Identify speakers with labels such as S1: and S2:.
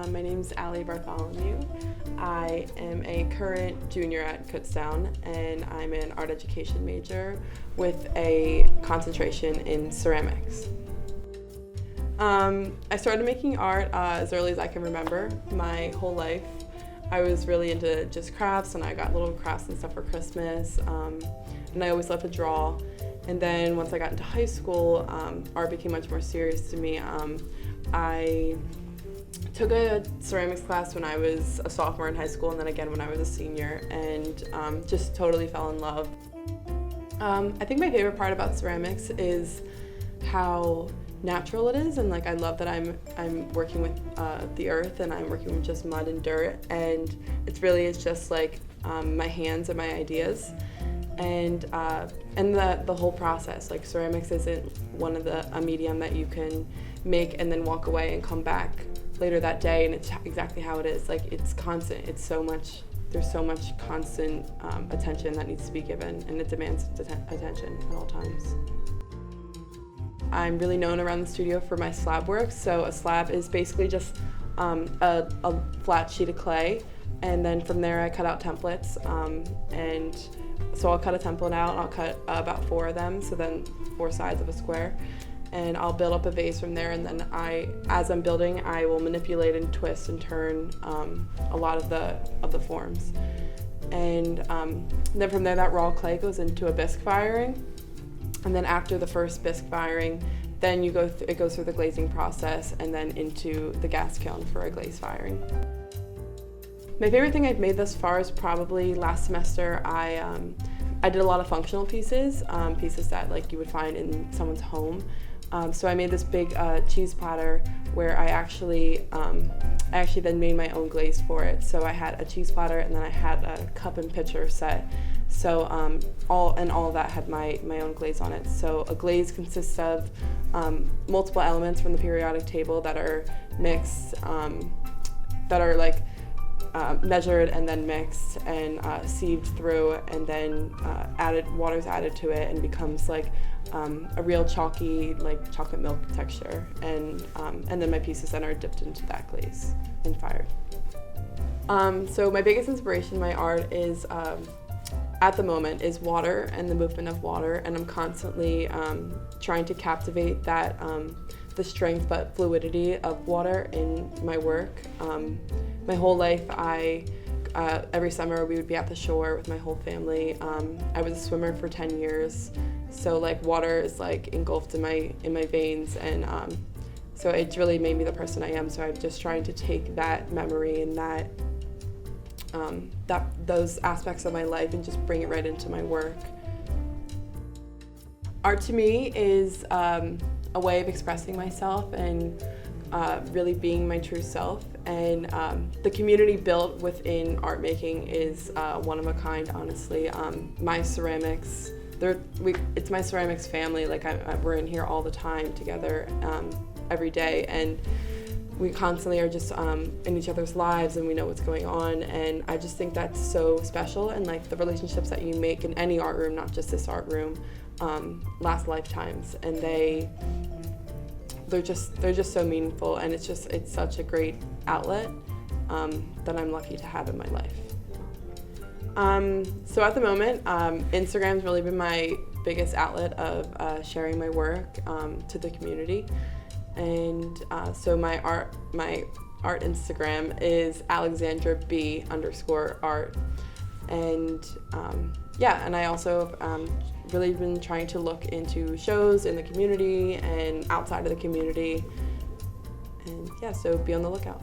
S1: My name's Allie Bartholomew. I am a current junior at Kutztown, and I'm an art education major with a concentration in ceramics. I started making art as early as I can remember. My whole life I was really into just crafts, and I got little crafts and stuff for Christmas, and I always loved to draw. And then once I got into high school, art became much more serious to me. I took a ceramics class when I was a sophomore in high school, and then again when I was a senior, and just totally fell in love. I think my favorite part about ceramics is how natural it is, and like I love that I'm working with the earth, and I'm working with just mud and dirt, and it's just like my hands and my ideas, and the whole process. Like ceramics isn't a medium that you can make and then walk away and come back later that day and it's exactly how it is. Like it's constant. There's so much constant attention that needs to be given, and it demands attention at all times. I'm really known around the studio for my slab work. So a slab is basically just a flat sheet of clay, and then from there I cut out templates, and so I'll cut a template out, and I'll cut about 4 of them, so then 4 sides of a square, and I'll build up a vase from there, and then as I'm building, I will manipulate and twist and turn a lot of the forms. And then from there, that raw clay goes into a bisque firing. And then after the first bisque firing, then it goes through the glazing process and then into the gas kiln for a glaze firing. My favorite thing I've made thus far is probably last semester. I did a lot of functional pieces, pieces that like you would find in someone's home. So I made this big cheese platter where I actually then made my own glaze for it. So I had a cheese platter, and then I had a cup and pitcher set. So all of that had my own glaze on it. So a glaze consists of multiple elements from the periodic table that are mixed, that are like measured and then mixed and sieved through, and then water's added to it, and becomes like a real chalky, like chocolate milk texture. And then my pieces then are dipped into that glaze and fired. So my biggest inspiration in my art is at the moment is water and the movement of water, and I'm constantly trying to captivate that the strength but fluidity of water in my work. My whole life, every summer we would be at the shore with my whole family. I was a swimmer for 10 years, so like water is like engulfed in my veins, and so it's really made me the person I am. So I'm just trying to take that memory and those aspects of my life and just bring it right into my work. Art to me is a way of expressing myself and really being my true self, and the community built within art making is one of a kind, honestly. My ceramics, it's my ceramics family. Like we're in here all the time together, every day, and we constantly are just in each other's lives, and we know what's going on, and I just think that's so special. And like the relationships that you make in any art room, not just this art room, last lifetimes, and they're just so meaningful, and it's such a great outlet that I'm lucky to have in my life. So at the moment, Instagram's really been my biggest outlet of sharing my work to the community. And so my art Instagram is AlexandraB_art, and and I also really been trying to look into shows in the community and outside of the community, and so be on the lookout.